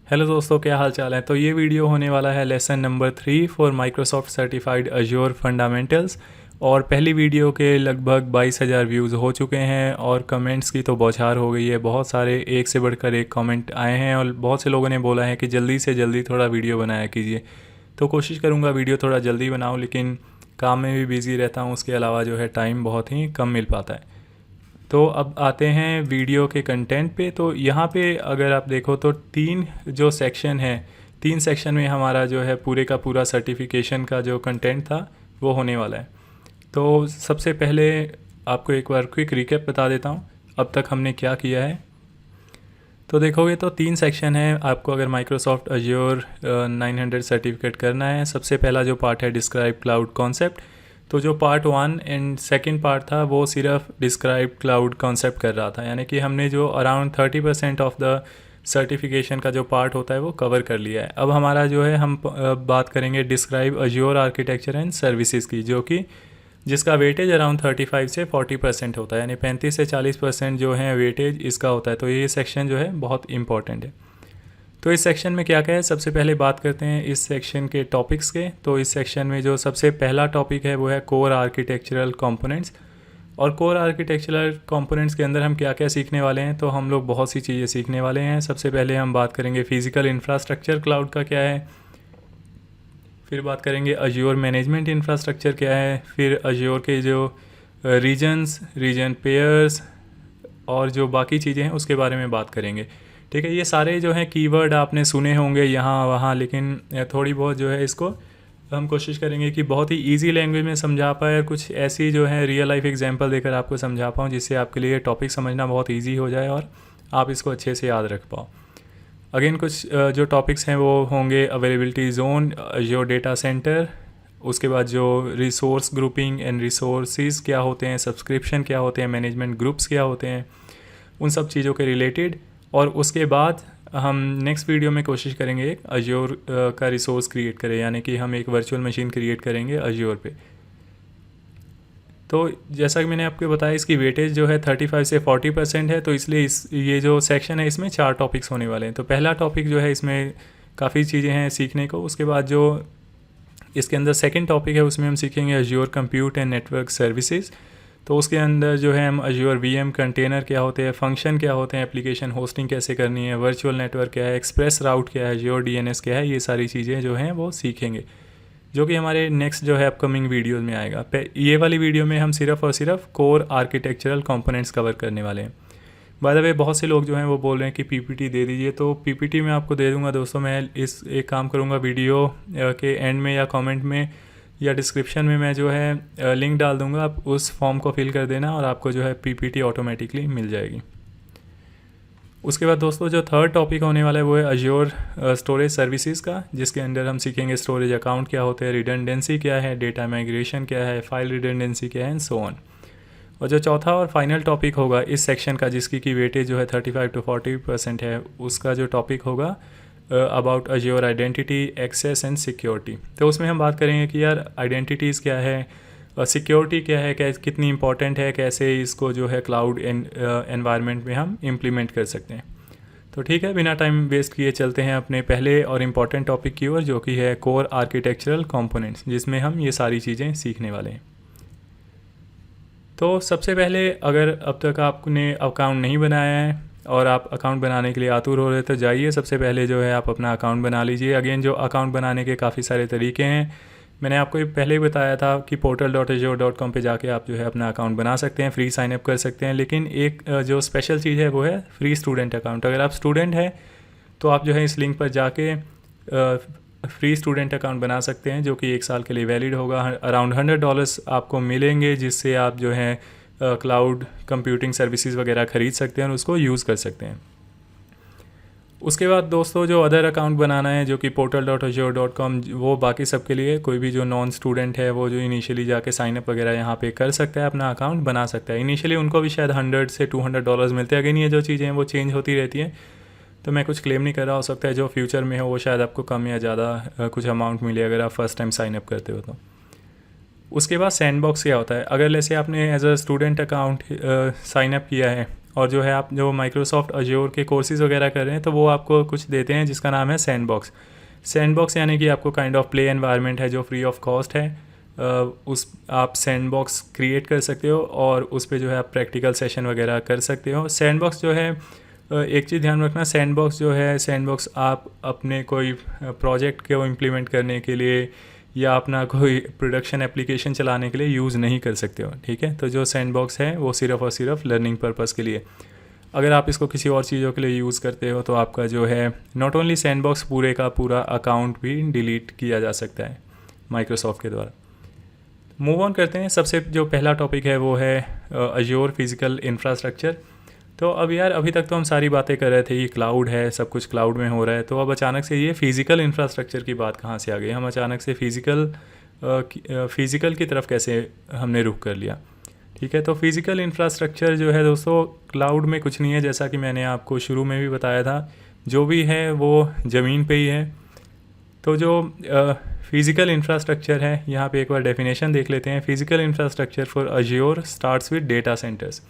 Hello दोस्तों, क्या हाल चाल है। तो ये वीडियो होने वाला है lesson number 3 for Microsoft certified Azure fundamentals. और पहली वीडियो के लगभग 22,000 व्यूज़ हो चुके हैं और कमेंट्स की तो बौछार हो गई है। बहुत सारे एक से बढ़कर एक कमेंट आए हैं और बहुत से लोगों ने बोला है कि जल्दी से जल्दी थोड़ा वीडियो बनाया कीजिए। तो कोशिश करूँगा वीडियो थोड़ा जल्दी बनाऊँ, लेकिन काम में भी बिज़ी रहता हूँ। उसके अलावा जो है टाइम बहुत ही कम मिल पाता है। तो अब आते हैं वीडियो के कंटेंट पे। तो यहाँ पे अगर आप देखो तो तीन जो सेक्शन है, तीन सेक्शन में हमारा जो है पूरे का पूरा सर्टिफिकेशन का जो कंटेंट था वो होने वाला है। तो सबसे पहले आपको एक बार क्विक रिकैप बता देता हूँ अब तक हमने क्या किया है। तो देखोगे तो तीन सेक्शन है आपको अगर माइक्रोसॉफ्ट अज्योर 900 सर्टिफिकेट करना है। सबसे पहला जो पार्ट है डिस्क्राइब क्लाउड कॉन्सेप्ट। तो जो पार्ट 1 एंड सेकंड पार्ट था वो सिर्फ डिस्क्राइब क्लाउड कॉन्सेप्ट कर रहा था, यानी कि हमने जो अराउंड 30% ऑफ द सर्टिफिकेशन का जो पार्ट होता है वो कवर कर लिया है। अब हमारा जो है हम बात करेंगे describe Azure architecture and services की, जो कि जिसका वेटेज अराउंड 35 से 40% होता है, यानी 35 से 40% जो है वेटेज इसका होता है। तो ये सेक्शन जो है बहुत इंपॉर्टेंट है। तो इस सेक्शन में क्या क्या है, सबसे पहले बात करते हैं इस सेक्शन के टॉपिक्स के। तो इस सेक्शन में जो सबसे पहला टॉपिक है वो है कोर आर्किटेक्चरल कंपोनेंट्स। और कोर आर्किटेक्चरल कंपोनेंट्स के अंदर हम क्या क्या सीखने वाले हैं, तो हम लोग बहुत सी चीज़ें सीखने वाले हैं। सबसे पहले हम बात करेंगे फिजिकल इंफ्रास्ट्रक्चर क्लाउड का क्या है, फिर बात करेंगे अज्योर मैनेजमेंट इंफ्रास्ट्रक्चर क्या है, फिर अज्योर के जो रीजन पेयर्स और जो बाकी चीज़ें हैं उसके बारे में बात करेंगे। ठीक है, ये सारे जो हैं कीवर्ड आपने सुने होंगे यहाँ वहाँ, लेकिन थोड़ी बहुत जो है इसको हम कोशिश करेंगे कि बहुत ही इजी लैंग्वेज में समझा पाए और कुछ ऐसी जो है रियल लाइफ एग्जांपल देकर आपको समझा पाऊँ जिससे आपके लिए टॉपिक समझना बहुत इजी हो जाए और आप इसको अच्छे से याद रख पाओ। अगेन कुछ जो टॉपिक्स हैं वो होंगे availability zone, Azure data centre, उसके बाद जो रिसोर्स ग्रुपिंग एंड रिसोर्सेज क्या होते हैं, सब्सक्रिप्शन क्या होते हैं, मैनेजमेंट ग्रुप्स क्या होते हैं, उन सब चीज़ों के रिलेटेड। और उसके बाद हम नेक्स्ट वीडियो में कोशिश करेंगे एक अज्योर का रिसोर्स क्रिएट करें, यानी कि हम एक वर्चुअल मशीन क्रिएट करेंगे अज्योर पे। तो जैसा कि मैंने आपको बताया इसकी वेटेज जो है 35 से 40% है, तो इसलिए ये जो सेक्शन है इसमें 4 टॉपिक्स होने वाले हैं। तो पहला टॉपिक जो है इसमें काफ़ी चीज़ें हैं सीखने को। उसके बाद जो इसके अंदर सेकंड टॉपिक है उसमें हम सीखेंगे Azure compute and network services. तो उसके अंदर जो है हम अज्योर वीएम कंटेनर क्या होते हैं, फंक्शन क्या होते हैं, एप्लीकेशन होस्टिंग कैसे करनी है, वर्चुअल नेटवर्क क्या है, एक्सप्रेस राउट क्या है, अज्योर डीएनएस क्या है, ये सारी चीज़ें जो हैं वो सीखेंगे, जो कि हमारे नेक्स्ट जो है अपकमिंग वीडियोस में आएगा। ये वाली वीडियो में हम सिर्फ और सिर्फ कोर आर्किटेक्चरल कंपोनेंट्स कवर करने वाले हैं। बाय द वे बहुत से लोग जो हैं वो बोल रहे हैं कि पीपीटी दे दीजिए, तो पीपीटी मैं आपको दे दूंगा दोस्तों। मैं एक काम करूंगा, वीडियो के एंड में या कमेंट में या डिस्क्रिप्शन में मैं जो है लिंक डाल दूंगा, आप उस फॉर्म को फिल कर देना और आपको जो है पीपीटी ऑटोमेटिकली मिल जाएगी। उसके बाद दोस्तों जो थर्ड टॉपिक होने वाला है वो है अज्योर स्टोरेज सर्विसेज का, जिसके अंदर हम सीखेंगे स्टोरेज अकाउंट क्या होते हैं, रिडंडेंसी क्या है, डेटा माइग्रेशन क्या है, फाइल रिडंडेंसी क्या है एंड सो ऑन। और जो चौथा और फाइनल टॉपिक होगा इस सेक्शन का, जिसकी की वेटेज जो है 35 to 40% है, उसका जो टॉपिक होगा about Azure identity access and security. तो उसमें हम बात करेंगे कि यार आइडेंटिटीज़ क्या है, सिक्योरिटी क्या है, कितनी इंपॉर्टेंट है, कैसे इसको जो है क्लाउड एनवायरनमेंट में हम इम्प्लीमेंट कर सकते हैं। तो ठीक है, बिना टाइम वेस्ट किए चलते हैं अपने पहले और इम्पॉर्टेंट टॉपिक की ओर, जो कि है कोर आर्किटेक्चरल कंपोनेंट्स, जिसमें हम ये सारी चीज़ें सीखने वाले हैं। तो सबसे पहले अगर अब तक आपने अकाउंट नहीं बनाया है और आप अकाउंट बनाने के लिए आतुर हो रहे तो जाइए सबसे पहले जो है आप अपना अकाउंट बना लीजिए। अगेन जो अकाउंट बनाने के काफ़ी सारे तरीके हैं, मैंने आपको पहले ही बताया था कि portal.azure.com पे जाके आप जो है अपना अकाउंट बना सकते हैं, फ्री साइनअप कर सकते हैं। लेकिन एक जो स्पेशल चीज़ है वो है फ्री स्टूडेंट अकाउंट। अगर आप स्टूडेंट हैं तो आप जो है इस लिंक पर जाके फ्री स्टूडेंट अकाउंट बना सकते हैं, जो कि 1 साल के लिए वैलिड होगा। अराउंड $100 आपको मिलेंगे, जिससे आप जो है क्लाउड कंप्यूटिंग सर्विसेज वगैरह ख़रीद सकते हैं और उसको यूज़ कर सकते हैं। उसके बाद दोस्तों जो अदर अकाउंट बनाना है, जो कि portal.azure.com, वो बाकी सब के लिए, कोई भी जो नॉन स्टूडेंट है वो जो इनिशियली जाके साइनअप वगैरह यहाँ पे कर सकता है, अपना अकाउंट बना सकता है। इनिशियली उनको भी शायद $100 से $200 मिलते हैं। अगेन ये जो चीज़ें हैं वो चेंज होती रहती हैं, तो मैं कुछ क्लेम नहीं कर रहा, हो सकता है जो फ्यूचर में हो वो शायद आपको कम या ज़्यादा कुछ अमाउंट मिले अगर आप फर्स्ट टाइम साइनअप करते हो तो। उसके बाद सैंडबॉक्स क्या होता है, अगर जैसे आपने as a student account signup किया है और जो है आप जो माइक्रोसॉफ्ट अज्योर के कोर्सेज़ वगैरह कर रहे हैं तो वो आपको कुछ देते हैं जिसका नाम है सैंडबॉक्स। सैंडबॉक्स यानी कि आपको काइंड ऑफ प्ले एनवायरनमेंट है जो फ्री ऑफ कॉस्ट है। उस आप सैंडबॉक्स क्रिएट कर सकते हो और उस पे जो है आप प्रैक्टिकल सेशन वगैरह कर सकते हो। सैंडबॉक्स जो है एक चीज़ ध्यान रखना, सैंडबॉक्स जो है सैंडबॉक्स आप अपने कोई प्रोजेक्ट को इम्प्लीमेंट करने के लिए या अपना कोई प्रोडक्शन एप्लीकेशन चलाने के लिए यूज़ नहीं कर सकते हो, ठीक है। तो जो सैंडबॉक्स है वो सिर्फ़ और सिर्फ लर्निंग पर्पज़ के लिए। अगर आप इसको किसी और चीज़ों के लिए यूज़ करते हो तो आपका जो है नॉट ओनली सैंडबॉक्स पूरे का पूरा अकाउंट भी डिलीट किया जा सकता है माइक्रोसॉफ्ट के द्वारा। मूव ऑन करते हैं। सबसे जो पहला टॉपिक है वो है अज्योर फिज़िकल इंफ्रास्ट्रक्चर। तो अब यार अभी तक तो हम सारी बातें कर रहे थे, ये क्लाउड है, सब कुछ क्लाउड में हो रहा है, तो अब अचानक से ये फ़िज़िकल इंफ्रास्ट्रक्चर की बात कहाँ से आ गई? हम अचानक से फ़िज़िकल की तरफ कैसे हमने रुख कर लिया? ठीक है, तो फिज़िकल इंफ्रास्ट्रक्चर जो है दोस्तों क्लाउड में कुछ नहीं है, जैसा कि मैंने आपको शुरू में भी बताया था, जो भी है वो ज़मीन पे ही है। तो जो फिज़िकल इंफ्रास्ट्रक्चर है, यहाँ पे एक बार डेफिनेशन देख लेते हैं। Physical infrastructure for Azure starts with data centres.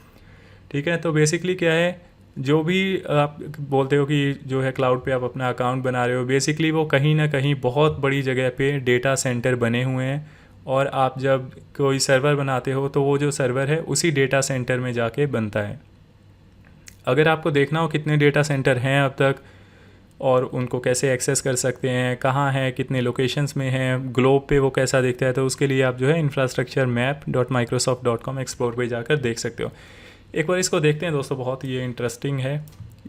ठीक है, तो बेसिकली क्या है, जो भी आप बोलते हो कि जो है क्लाउड पे आप अपना अकाउंट बना रहे हो, बेसिकली वो कहीं ना कहीं बहुत बड़ी जगह पे डेटा सेंटर बने हुए हैं और आप जब कोई सर्वर बनाते हो तो वो जो सर्वर है उसी डेटा सेंटर में जाके बनता है। अगर आपको देखना हो कितने डेटा सेंटर हैं अब तक और उनको कैसे एक्सेस कर सकते हैं, कहाँ है, कितने लोकेशंस में हैं, ग्लोब पे वो कैसा दिखता है, तो उसके लिए आप जो है infrastructuremap.microsoft.com एक्सप्लोर पे जाकर देख सकते हो। एक बार इसको देखते हैं दोस्तों, बहुत ये इंटरेस्टिंग है।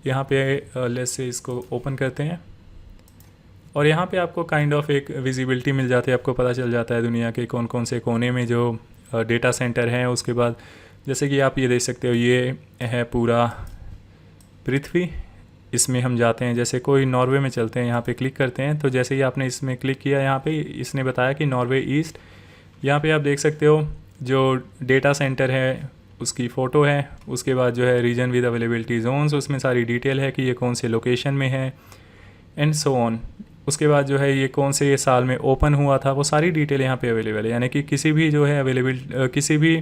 यहाँ पे लेट्स से इसको ओपन करते हैं और यहाँ पे आपको काइंड ऑफ एक विजिबिलिटी मिल जाती है, आपको पता चल जाता है दुनिया के कौन कौन से कोने में जो डेटा सेंटर हैं। उसके बाद जैसे कि आप ये देख सकते हो, ये है पूरा पृथ्वी, इसमें हम जाते हैं। जैसे कोई नॉर्वे में चलते हैं, यहाँ पे क्लिक करते हैं, तो जैसे ही आपने इसमें क्लिक किया, यहाँ पे इसने बताया कि नॉर्वे ईस्ट। यहाँ पे आप देख सकते हो जो डेटा सेंटर है उसकी फ़ोटो है, उसके बाद जो है रीजन विद अवेलेबिलिटी जोन्स, उसमें सारी डिटेल है कि ये कौन से लोकेशन में है एंड सो ऑन। उसके बाद जो है ये कौन से ये साल में ओपन हुआ था, वो सारी डिटेल यहाँ पे अवेलेबल है। यानी कि किसी भी जो है किसी भी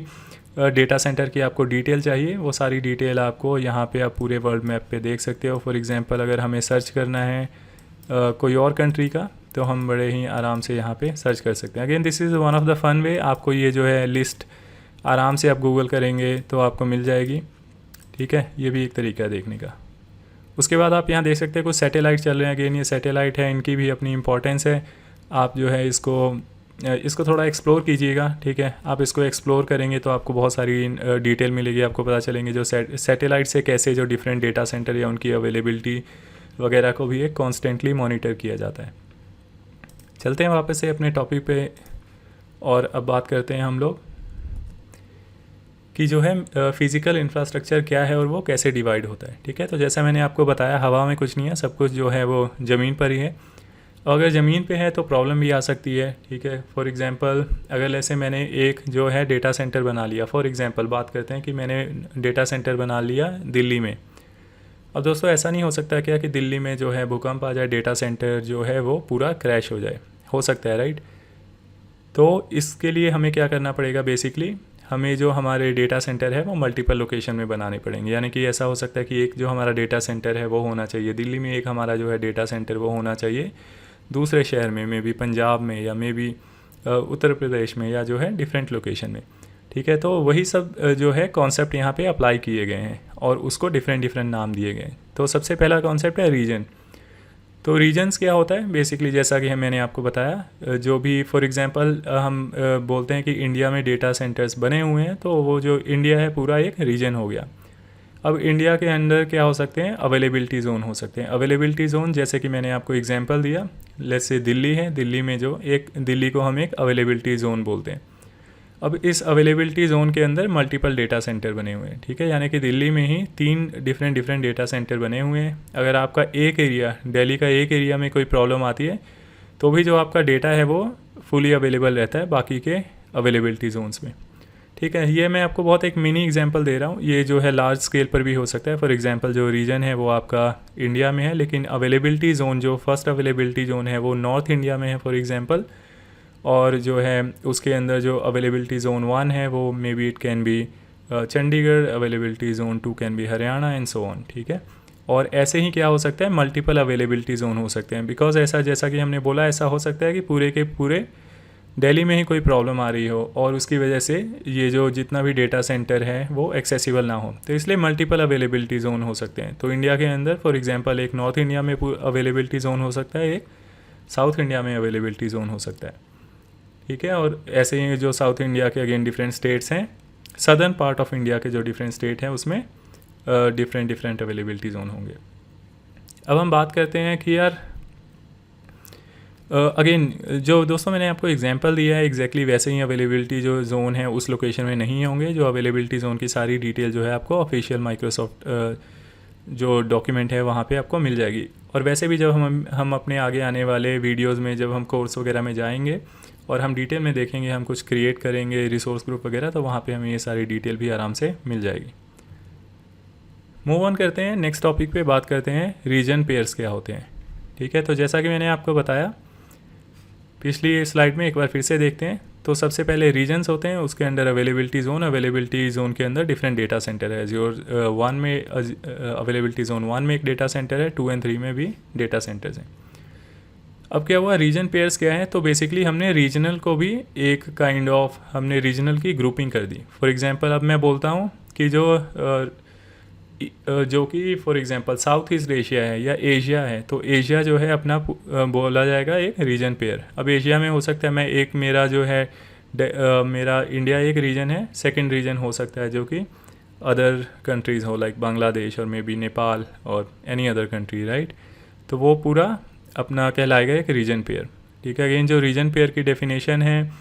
डेटा सेंटर की आपको डिटेल चाहिए, वो सारी डिटेल आपको यहाँ पे आप पूरे वर्ल्ड मैप पे देख सकते हो। फॉर एग्जांपल अगर हमें सर्च करना है कोई और कंट्री का, तो हम बड़े ही आराम से यहाँ पे सर्च कर सकते हैं। Again this is one of the fun way, आपको ये जो है लिस्ट आराम से आप गूगल करेंगे तो आपको मिल जाएगी। ठीक है, ये भी एक तरीका है देखने का। उसके बाद आप यहाँ देख सकते हैं कुछ सैटेलाइट चल रहे हैं। अगेन ये सैटेलाइट है, इनकी भी अपनी इंपॉर्टेंस है। आप जो है इसको थोड़ा एक्सप्लोर कीजिएगा। ठीक है, आप इसको एक्सप्लोर करेंगे तो आपको बहुत सारी डिटेल मिलेगी, आपको पता चलेंगे जो सैटेलाइट से कैसे जो डिफरेंट डेटा सेंटर या उनकी अवेलेबिलिटी वगैरह को भी एक कॉन्स्टेंटली मॉनिटर किया जाता है। चलते हैं वापस से अपने टॉपिक पे और अब बात करते हैं हम लोग कि जो है फिज़िकल इंफ्रास्ट्रक्चर क्या है और वो कैसे डिवाइड होता है। ठीक है, तो जैसा मैंने आपको बताया, हवा में कुछ नहीं है, सब कुछ जो है वो ज़मीन पर ही है। अगर ज़मीन पे है तो प्रॉब्लम भी आ सकती है। ठीक है, फॉर एग्जांपल अगर ऐसे मैंने एक जो है डेटा सेंटर बना लिया, फॉर एग्जांपल बात करते हैं कि मैंने डेटा सेंटर बना लिया दिल्ली में। अब दोस्तों ऐसा नहीं हो सकता क्या कि दिल्ली में जो है भूकंप आ जाए, डेटा सेंटर जो है वो पूरा क्रैश हो जाए? हो सकता है, राइट। तो इसके लिए हमें क्या करना पड़ेगा, बेसिकली हमें जो हमारे डेटा सेंटर है वो मल्टीपल लोकेशन में बनाने पड़ेंगे। यानी कि ऐसा हो सकता है कि एक जो हमारा डेटा सेंटर है वो होना चाहिए दिल्ली में, एक हमारा जो है डेटा सेंटर वो होना चाहिए दूसरे शहर में, मे बी पंजाब में या मे बी उत्तर प्रदेश में, या जो है डिफरेंट लोकेशन में। ठीक है, तो वही सब जो है कॉन्सेप्ट यहाँ पे अप्लाई किए गए हैं और उसको डिफरेंट नाम दिए गए। तो सबसे पहला कॉन्सेप्ट है रीजन। तो रीजन्स क्या होता है बेसिकली, जैसा कि मैंने आपको बताया, जो भी फॉर एग्जांपल हम बोलते हैं कि इंडिया में डेटा सेंटर्स बने हुए हैं, तो वो जो इंडिया है पूरा एक रीजन हो गया। अब इंडिया के अंदर क्या हो सकते हैं, अवेलेबिलिटी ज़ोन हो सकते हैं। अवेलेबिलिटी ज़ोन जैसे कि मैंने आपको एग्जांपल दिया, लेट्स से दिल्ली है, दिल्ली में जो एक दिल्ली को हम एक अवेलेबिलिटी ज़ोन बोलते हैं। अब इस अवेलेबिलिटी ज़ोन के अंदर मल्टीपल डेटा सेंटर बने हुए हैं। ठीक है, यानी कि दिल्ली में ही 3 डिफरेंट डेटा सेंटर बने हुए हैं। अगर आपका एक एरिया, दिल्ली का एक एरिया में कोई प्रॉब्लम आती है तो भी जो आपका डेटा है वो फुली अवेलेबल रहता है बाकी के अवेलेबिलिटी जोन्स में। ठीक है, ये मैं आपको बहुत एक मिनी एग्जांपल दे रहा हूँ, ये जो है लार्ज स्केल पर भी हो सकता है। फॉर एग्जांपल जो रीजन है वो आपका इंडिया में है, लेकिन अवेलेबिलिटी ज़ोन जो फर्स्ट अवेलेबिलिटी ज़ोन है वो नॉर्थ इंडिया में है फॉर एग्जांपल, और जो है उसके अंदर जो अवेलेबिलिटी ज़ोन 1 है वो may be it can be Chandigarh, availability zone 2 can be Haryana and so on, ठीक है। और ऐसे ही क्या हो सकता है, मल्टीपल अवेलेबिलिटी जोन हो सकते हैं, बिकॉज ऐसा जैसा कि हमने बोला ऐसा हो सकता है कि पूरे के पूरे दिल्ली में ही कोई प्रॉब्लम आ रही हो और उसकी वजह से ये जो जितना भी डेटा सेंटर है वो एक्सेसिबल ना हो, तो इसलिए मल्टीपल अवेलेबिलिटी जोन हो सकते हैं। तो इंडिया के अंदर फॉर एग्जांपल एक नॉर्थ इंडिया में अवेलेबिलिटी जोन हो सकता है, एक साउथ इंडिया में अवेलेबिलिटी जोन हो सकता है, ठीक है। और ऐसे ही जो साउथ इंडिया के अगेन डिफरेंट स्टेट्स हैं, सदर्न पार्ट ऑफ इंडिया के जो डिफरेंट स्टेट हैं उसमें डिफरेंट अवेलेबिलिटी जोन होंगे। अब हम बात करते हैं कि यार अगेन जो दोस्तों मैंने आपको एग्जांपल दिया है एग्जैक्टली वैसे ही अवेलेबिलिटी जो जोन है उस लोकेशन में नहीं होंगे। जो अवेलेबिलिटी जोन की सारी डिटेल जो है आपको ऑफिशियल माइक्रोसॉफ्ट जो डॉक्यूमेंट है वहाँ पे आपको मिल जाएगी। और वैसे भी जब हम अपने आगे आने वाले वीडियोस में जब हम कोर्स वगैरह में जाएंगे और हम डिटेल में देखेंगे, हम कुछ क्रिएट करेंगे रिसोर्स ग्रुप वगैरह, तो वहाँ पे हमें ये सारी डिटेल भी आराम से मिल जाएगी। मूव ऑन करते हैं नेक्स्ट टॉपिक पे, बात करते हैं रीजन पेयर्स क्या होते हैं, ठीक है। तो जैसा कि मैंने आपको बताया पिछली स्लाइड में, एक बार फिर से देखते हैं। तो सबसे पहले रीजन्स होते हैं, उसके अंदर अवेलेबिलिटी जोन के अंदर डिफरेंट डेटा सेंटर है। एज्योर 1 में अवेलेबिलिटी जोन 1 में एक डेटा सेंटर है, 2 and 3 में भी डेटा सेंटर्स हैं। अब क्या हुआ, रीजन पेयर्स क्या है, तो बेसिकली हमने रीजनल को भी एक काइंड ऑफ हमने रीजनल की ग्रुपिंग कर दी। फॉर एग्जांपल अब मैं बोलता हूँ कि जो कि for example south east Asia है या एशिया है, तो एशिया जो है अपना बोला जाएगा एक रीजन पेयर। अब एशिया में हो सकता है मैं एक मेरा जो है मेरा इंडिया एक रीजन है, सेकंड रीजन हो सकता है जो कि अदर कंट्रीज़ हो लाइक बांग्लादेश और मे बी नेपाल और एनी अदर कंट्री, राइट। तो वो पूरा अपना कहलाएगा एक रीजन पेयर, ठीक है। अगेन जो रीजन पेयर की डेफिनेशन है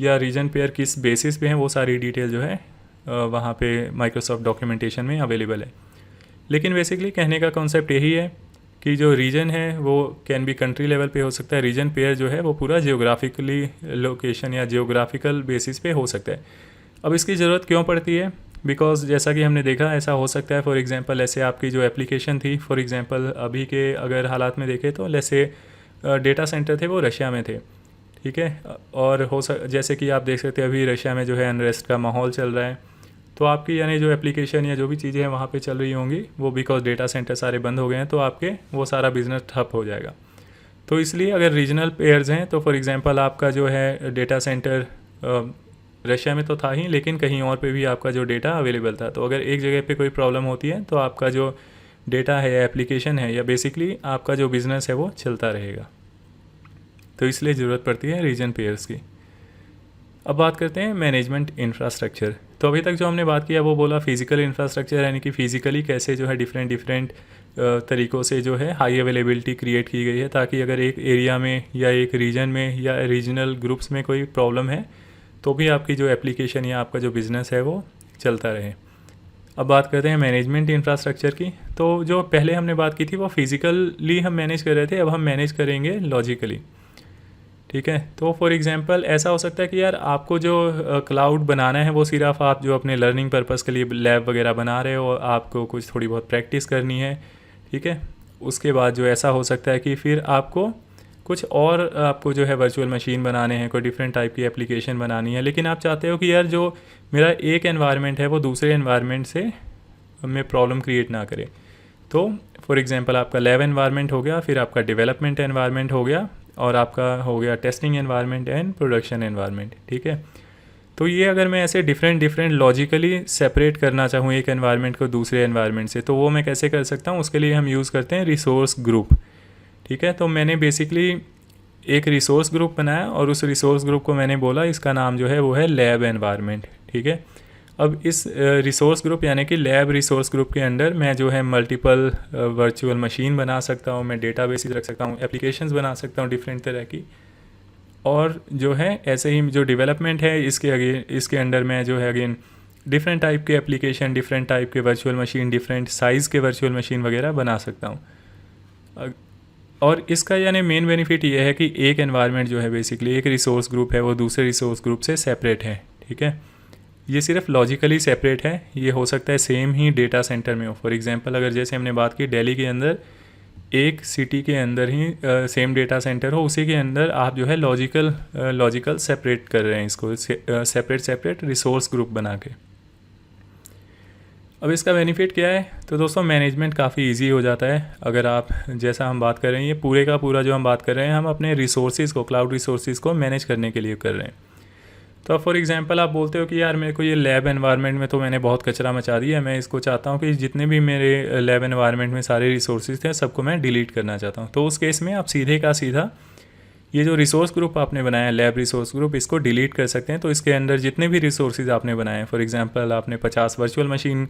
या रीजन पेयर किस बेसिस पे है वो सारी डिटेल जो है वहाँ पे माइक्रोसॉफ्ट डॉक्यूमेंटेशन में अवेलेबल है। लेकिन बेसिकली कहने का कॉन्सेप्ट यही है कि जो रीजन है वो कैन बी कंट्री लेवल पे हो सकता है, रीजन पेयर जो है वो पूरा जियोग्राफिकली लोकेशन या जियोग्राफिकल बेसिस पे हो सकता है। अब इसकी ज़रूरत क्यों पड़ती है, बिकॉज जैसा कि हमने देखा ऐसा हो सकता है फॉर एग्जांपल ऐसे आपकी जो एप्लीकेशन थी, फॉर एग्जांपल अभी के अगर हालात में देखें तो जैसे डेटा सेंटर थे वो रशिया में थे, ठीक है। और जैसे कि आप देख सकते हैं अभी रशिया में जो है अनरेस्ट का माहौल चल रहा है, तो आपकी यानी जो एप्लीकेशन या जो भी चीज़ें हैं वहाँ पे चल रही होंगी वो बिकॉज डेटा सेंटर सारे बंद हो गए हैं, तो आपके वो सारा बिजनेस ठप हो जाएगा। तो इसलिए अगर रीजनल पेयर्स हैं तो फॉर एग्जांपल आपका जो है डेटा सेंटर रशिया में तो था ही, लेकिन कहीं और पे भी आपका जो डेटा अवेलेबल था, तो अगर एक जगह पे कोई प्रॉब्लम होती है तो आपका जो डेटा है या एप्लीकेशन है या बेसिकली आपका जो बिज़नेस है वो चलता रहेगा। तो इसलिए ज़रूरत पड़ती है रीजन पेयर्स की। अब बात करते हैं मैनेजमेंट इंफ्रास्ट्रक्चर। तो अभी तक जो हमने बात किया वो बोला फिजिकल इंफ्रास्ट्रक्चर, यानी कि फिजिकली कैसे जो है डिफरेंट तरीक़ों से जो है हाई अवेलेबिलिटी क्रिएट की गई है, ताकि अगर एक एरिया में या एक रीजन में या रीजनल ग्रुप्स में कोई प्रॉब्लम है तो भी आपकी जो एप्लीकेशन या आपका जो बिज़नेस है वो चलता रहे। अब बात करते हैं मैनेजमेंट इंफ्रास्ट्रक्चर की। तो जो पहले हमने बात की थी वो फिज़िकली हम मैनेज कर रहे थे, अब हम मैनेज करेंगे लॉजिकली, ठीक है। तो फॉर एग्जांपल ऐसा हो सकता है कि यार आपको जो क्लाउड बनाना है वो सिर्फ आप जो अपने लर्निंग पर्पस के लिए लैब वगैरह बना रहे हो, आपको कुछ थोड़ी बहुत प्रैक्टिस करनी है, ठीक है। उसके बाद जो ऐसा हो सकता है कि फिर आपको कुछ और आपको जो है वर्चुअल मशीन बनाने हैं, कोई डिफरेंट टाइप की एप्लीकेशन बनानी है, लेकिन आप चाहते हो कि यार जो मेरा एक एनवायरनमेंट है वो दूसरे एनवायरनमेंट से में प्रॉब्लम क्रिएट ना करे। तो फॉर एग्जांपल आपका लैब एनवायरनमेंट हो गया, फिर आपका डेवलपमेंट एनवायरनमेंट हो गया और आपका हो गया testing environment and production environment, ठीक है। तो ये अगर मैं ऐसे डिफरेंट लॉजिकली सेपरेट करना चाहूँ एक एनवायरनमेंट को दूसरे एनवायरनमेंट से, तो वो मैं कैसे कर सकता हूँ, उसके लिए हम यूज़ करते हैं रिसोर्स ग्रुप, ठीक है। तो मैंने बेसिकली एक रिसोर्स ग्रुप बनाया और उस रिसोर्स ग्रुप को मैंने बोला इसका नाम जो है वो है लैब एनवायरनमेंट, ठीक है। अब इस रिसोर्स ग्रुप यानी कि लैब रिसोर्स ग्रुप के अंदर मैं जो है मल्टीपल वर्चुअल मशीन बना सकता हूँ, मैं डेटाबेसेस रख सकता हूँ, एप्लीकेशंस बना सकता हूँ डिफरेंट तरह की, और जो है ऐसे ही जो डेवलपमेंट है इसके अंडर मैं जो है अगेन डिफरेंट टाइप के एप्लीकेशन, डिफरेंट टाइप के वर्चुअल मशीन, डिफरेंट साइज़ के वर्चुअल मशीन वगैरह बना सकता हूँ। और इसका यानी मेन बेनिफिट ये है कि एक एनवायरनमेंट जो है बेसिकली एक रिसोर्स ग्रुप है वो दूसरे रिसोर्स ग्रुप से सेपरेट है, ठीक है। ये सिर्फ लॉजिकली सेपरेट है, ये हो सकता है सेम ही डेटा सेंटर में हो। फॉर एग्जांपल अगर जैसे हमने बात की दिल्ली के अंदर एक सिटी के अंदर ही सेम डेटा सेंटर हो, उसी के अंदर आप जो है लॉजिकल सेपरेट कर रहे हैं इसको, सेपरेट रिसोर्स ग्रुप बना के। अब इसका बेनिफिट क्या है, तो दोस्तों मैनेजमेंट काफ़ी इजी हो जाता है। अगर आप, जैसा हम बात कर रहे हैं, ये पूरे का पूरा जो हम बात कर रहे हैं, हम अपने रिसोर्सेज़ को, क्लाउड रिसोर्सेज़ को मैनेज करने के लिए कर रहे हैं। तो अब फॉर एग्जांपल आप बोलते हो कि यार मेरे को ये लैब एनवायरनमेंट में तो मैंने बहुत कचरा मचा दिया है, मैं इसको चाहता हूँ कि जितने भी मेरे लैब एनवायरनमेंट में सारे रिसोर्सेज थे सबको मैं डिलीट करना चाहता हूँ। तो उस केस में आप सीधे का सीधा ये जो रिसोर्स ग्रुप आपने बनाया है, लैब रिसोर्स ग्रुप, इसको डिलीट कर सकते हैं। तो इसके अंदर जितने भी रिसोर्सेज आपने बनाए हैं, फॉर एग्जांपल आपने 50 वर्चुअल मशीन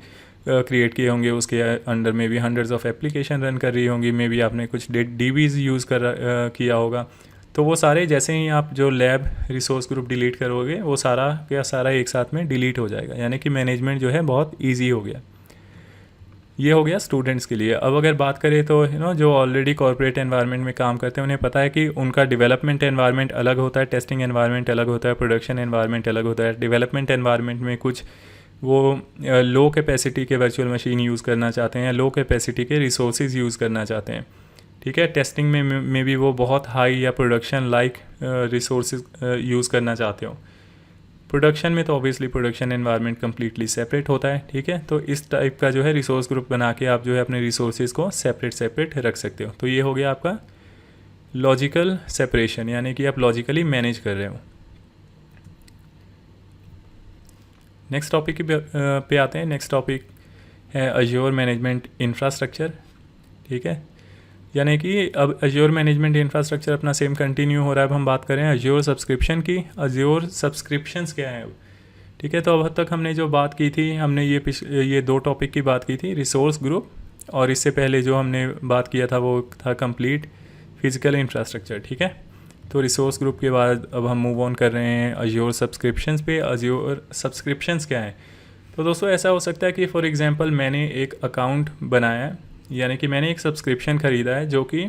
क्रिएट किए होंगे, उसके अंडर में भी हंड्रेड्स ऑफ एप्लीकेशन रन कर रही होंगी, मे बी आपने कुछ DBs यूज़ किया होगा। तो वो सारे जैसे ही आप जो लैब रिसोर्स ग्रुप डिलीट करोगे, वो सारा का सारा एक साथ में डिलीट हो जाएगा, यानी कि मैनेजमेंट जो है बहुत ईजी हो गया। ये हो गया स्टूडेंट्स के लिए। अब अगर बात करें तो जो ऑलरेडी कॉर्पोरेट एनवायरनमेंट में काम करते हैं, उन्हें पता है कि उनका डेवलपमेंट एनवायरनमेंट अलग होता है, टेस्टिंग एनवायरनमेंट अलग होता है, प्रोडक्शन एनवायरनमेंट अलग होता है। डेवलपमेंट एनवायरनमेंट में कुछ वो लो कैपेसिटी के वर्चुअल मशीन यूज़ करना चाहते हैं, लो कैपेसिटी के रिसोर्सेज यूज़ करना चाहते हैं, ठीक है। टेस्टिंग में भी वो बहुत हाई या प्रोडक्शन लाइक रिसोर्सेज यूज़ करना चाहते हो। प्रोडक्शन में तो obviously production environment completely separate होता है, ठीक है। तो इस टाइप का जो है रिसोर्स ग्रुप बना के आप जो है अपने रिसोर्सेज को सेपरेट रख सकते हो। तो ये हो गया आपका लॉजिकल सेपरेशन, यानी कि आप लॉजिकली मैनेज कर रहे हो। नेक्स्ट टॉपिक पे आते हैं। नेक्स्ट टॉपिक है अज्योर मैनेजमेंट इंफ्रास्ट्रक्चर, ठीक है। यानी कि अब अज्योर मैनेजमेंट इंफ्रास्ट्रक्चर अपना सेम कंटिन्यू हो रहा है। अब हम बात करें अज्योर सब्सक्रिप्शन की। अज्योर सब्सक्रिप्शंस क्या है अब, ठीक है। तो अब तक हमने जो बात की थी, हमने ये 2 टॉपिक की बात की थी, रिसोर्स ग्रुप, और इससे पहले जो हमने बात किया था वो था कंप्लीट फिजिकल इंफ्रास्ट्रक्चर, ठीक है। तो रिसोर्स ग्रुप के बाद अब हम मूव ऑन कर रहे हैं अज्योर सब्सक्रिप्शंस पे। अज्योर सब्सक्रिप्शंस क्या है, तो दोस्तों ऐसा हो सकता है कि फॉर एग्जांपल मैंने एक अकाउंट बनाया है, यानी कि मैंने एक सब्सक्रिप्शन ख़रीदा है जो कि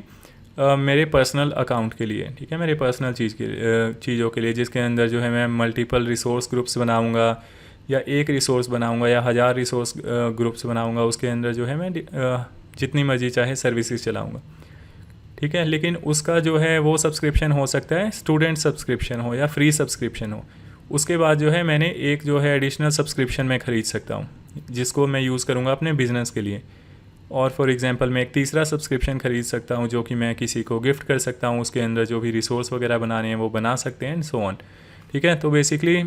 मेरे पर्सनल अकाउंट के लिए, ठीक है, मेरे पर्सनल चीज़ों के लिए, जिसके अंदर जो है मैं मल्टीपल रिसोर्स ग्रुप्स बनाऊंगा, या एक रिसोर्स बनाऊंगा, या 1000 रिसोर्स ग्रुप्स बनाऊंगा। उसके अंदर जो है मैं जितनी मर्जी चाहे सर्विसेज चलाऊंगा, ठीक है। लेकिन उसका जो है वो सब्सक्रिप्शन हो सकता है स्टूडेंट सब्सक्रिप्शन हो या फ्री सब्सक्रिप्शन हो। उसके बाद जो है मैंने एक जो है एडिशनल सब्सक्रिप्शन मैं ख़रीद सकता हूँ, जिसको मैं यूज़ करूँगा अपने बिज़नेस के लिए। और फॉर एग्जांपल मैं एक तीसरा सब्सक्रिप्शन ख़रीद सकता हूँ जो कि मैं किसी को गिफ्ट कर सकता हूँ, उसके अंदर जो भी रिसोर्स वगैरह बनाने हैं वो बना सकते हैं, एंड सो ऑन, ठीक है। तो बेसिकली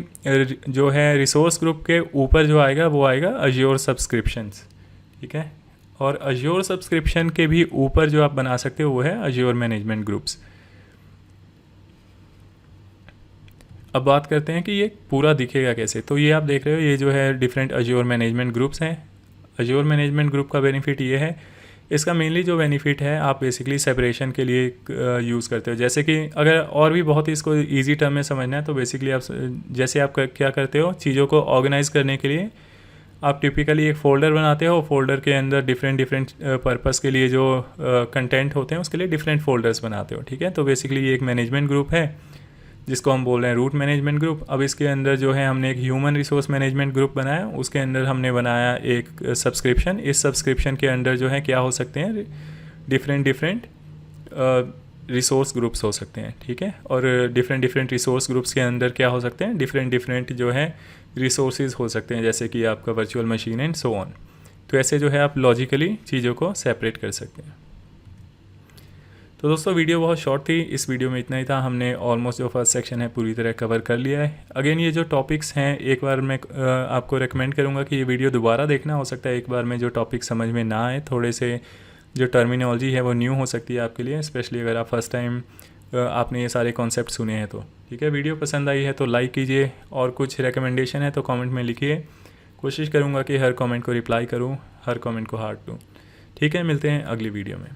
जो है रिसोर्स ग्रुप के ऊपर जो आएगा वो आएगा अज्योर सब्सक्रिप्शंस, ठीक है। और अज्योर सब्सक्रिप्शन के भी ऊपर जो आप बना सकते हो वो है अज्योर मैनेजमेंट ग्रुप्स। अब बात करते हैं कि ये पूरा दिखेगा कैसे। तो ये आप देख रहे हो, ये जो है डिफरेंट अज्योर मैनेजमेंट ग्रुप्स हैं। अज्योर मैनेजमेंट ग्रुप का बेनिफिट ये है, इसका मेनली जो बेनिफिट है आप बेसिकली सेपरेशन के लिए यूज़ करते हो। जैसे कि अगर और भी बहुत ही इसको इजी टर्म में समझना है तो बेसिकली आप जैसे आप क्या करते हो, चीज़ों को ऑर्गेनाइज़ करने के लिए आप टिपिकली एक फ़ोल्डर बनाते हो। फोल्डर के अंदर डिफरेंट पर्पस के लिए जो कंटेंट होते हैं उसके लिए डिफरेंट फोल्डर्स बनाते हो, ठीक है। तो बेसिकली ये एक मैनेजमेंट ग्रुप है जिसको हम बोल रहे हैं रूट मैनेजमेंट ग्रुप। अब इसके अंदर जो है हमने एक ह्यूमन रिसोर्स मैनेजमेंट ग्रुप बनाया, उसके अंदर हमने बनाया एक सब्सक्रिप्शन। इस सब्सक्रिप्शन के अंदर जो है क्या हो सकते हैं, डिफरेंट रिसोर्स ग्रुप्स हो सकते हैं, ठीक है। और डिफरेंट रिसोर्स ग्रुप्स के अंदर क्या हो सकते हैं, डिफरेंट जो है रिसोर्सेज हो सकते हैं, जैसे कि आपका virtual machine and so on. तो ऐसे जो है आप लॉजिकली चीज़ों को सेपरेट कर सकते हैं। तो दोस्तों वीडियो बहुत शॉर्ट थी, इस वीडियो में इतना ही था। हमने ऑलमोस्ट जो फर्स्ट सेक्शन है पूरी तरह कवर कर लिया है। अगेन ये जो टॉपिक्स हैं, एक बार मैं आपको रेकमेंड करूँगा कि ये वीडियो दोबारा देखना। हो सकता है एक बार में जो टॉपिक समझ में ना आए, थोड़े से जो टर्मिनोलॉजी है वो न्यू हो सकती है आपके लिए, स्पेशली अगर आप फर्स्ट टाइम आपने ये सारे कॉन्सेप्ट सुने हैं तो, ठीक है। वीडियो पसंद आई है तो लाइक कीजिए, और कुछ रिकमेंडेशन है तो कमेंट में लिखिए। कोशिश करूँगा कि हर कमेंट को रिप्लाई करूँ, हर कमेंट को हार्ट दूँ, ठीक है। मिलते हैं अगली वीडियो में।